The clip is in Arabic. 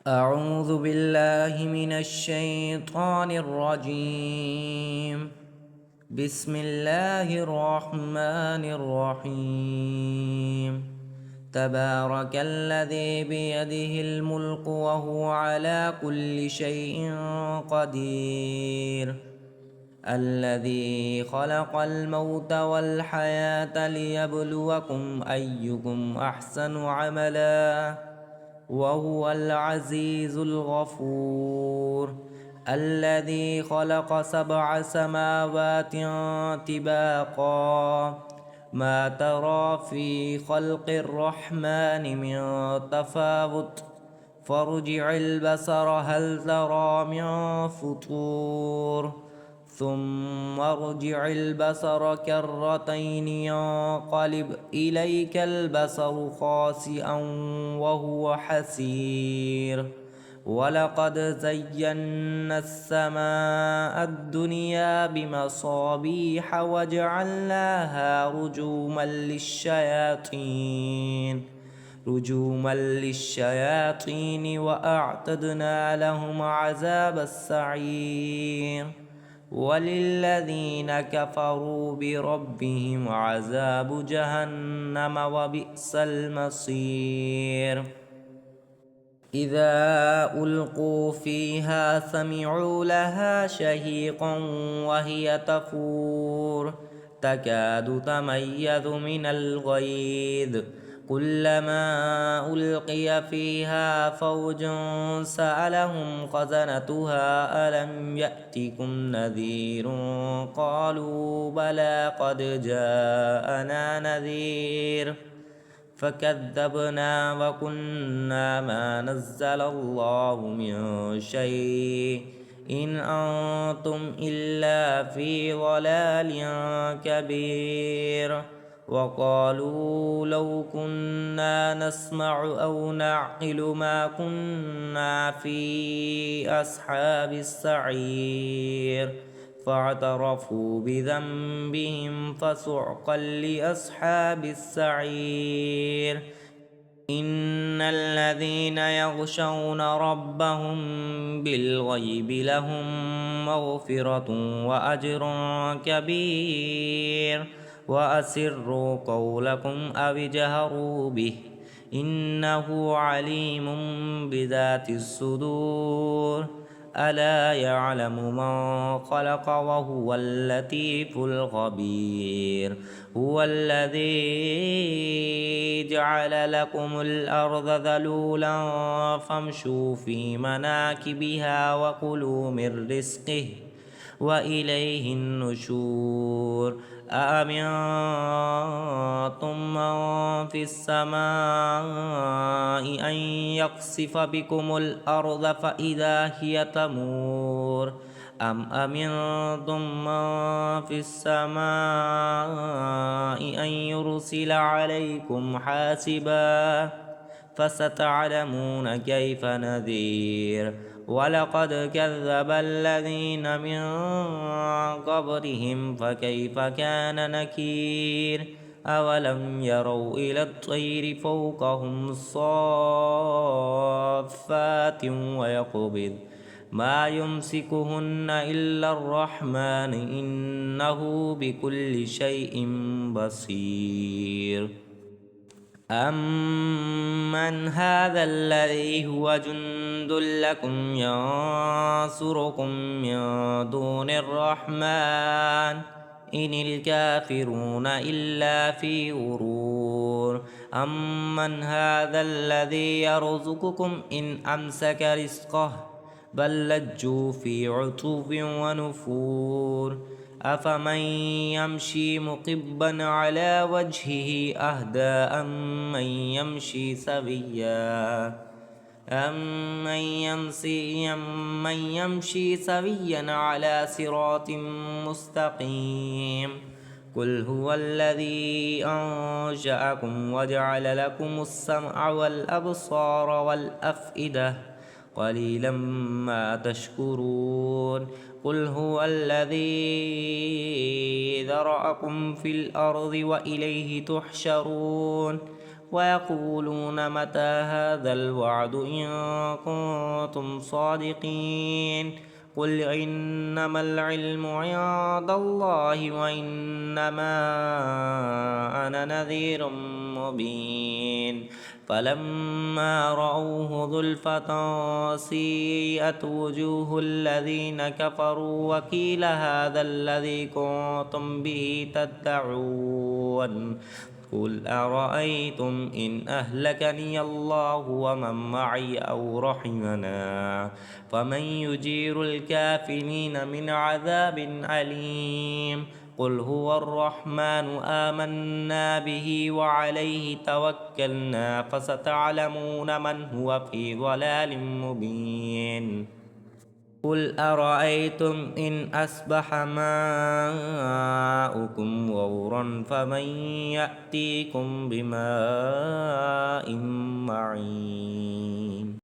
أعوذ بالله من الشيطان الرجيم. بسم الله الرحمن الرحيم. تبارك الذي بيده الملك وهو على كل شيء قدير. الذي خلق الموت والحياة ليبلوكم أيكم أحسن عملا وهو العزيز الغفور. الذي خلق 7 سماوات طباقا ما ترى في خلق الرحمن من تفاوت فارجع البصر هل ترى من فطور ثم ارجع البصر كرتين ينقلب إليك البصر خاسئا وهو حسير. ولقد زينا السماء الدنيا بمصابيح وجعلناها رجوما للشياطين وأعتدنا لهم عذاب السعير. وللذين كفروا بربهم عذاب جهنم وبئس المصير. إذا ألقوا فيها سمعوا لها شهيقا وهي تفور تكاد تميز من الغيظ كلما ألقي فيها فوج سألهم خزنتها ألم يأتكم نذير قالوا بلى قد جاءنا نذير فكذبنا وكنا ما نزل الله من شيء إن أنتم إلا في ضلال كبير. وقالوا لو كنا نسمع أو نعقل ما كنا في أصحاب السعير فاعترفوا بذنبهم فسحقا لأصحاب السعير. إن الذين يخشون ربهم بالغيب لهم مغفرة وأجر كبير. وأسروا قولكم أو اجهروا به إنه عليم بذات الصدور. ألا يعلم من خلق وهو اللطيف الخبير. هو الذي جعل لكم الأرض ذلولا فامشوا في مناكبها وكلوا من رزقه وإليه النشور. أأمنتم من في السماء أن يقصف بكم الأرض فإذا هي تمور أم أمنتم من في السماء أن يرسل عليكم حاسبا فستعلمون كيف نذير. ولقد كذب الذين من قبلهم فكيف كان نكير. أولم يروا إلى الطير فوقهم صافات ويقبض ما يمسكهن إلا الرحمن إنه بكل شيء بصير. أمن هذا الذي هو جند لكم ينصركم من دون الرحمن إن الكافرون إلا في غرور. أمن هذا الذي يرزقكم إن أمسك رزقه بل لجوا في عتو ونفور. أفمن يمشي مقبا على وجهه أهدى أمن يمشي سويا على صراط مستقيم. قل هو الذي أنشأكم وجعل لكم السمع والأبصار والأفئدة قليلا ما تشكرون. قل هو الذي ذرأكم في الأرض وإليه تحشرون. ويقولون متى هذا الوعد إن كنتم صادقين قل إنما العلم عند الله وإنما أنا نذير مبين فلما رأوه زلفة سيئت وجوه الذين كفروا وقيل هذا الذي كنتم به تدعون قل أرأيتم إن أهلكني الله ومن معي أو رحمنا فمن يجير الكافرين من عذاب أليم قل هو الرحمن آمنا به وعليه توكلنا فستعلمون من هو في ضلال مبين قل أرأيتم إن أصبح ماؤكم غورا فمن يأتيكم بماء معين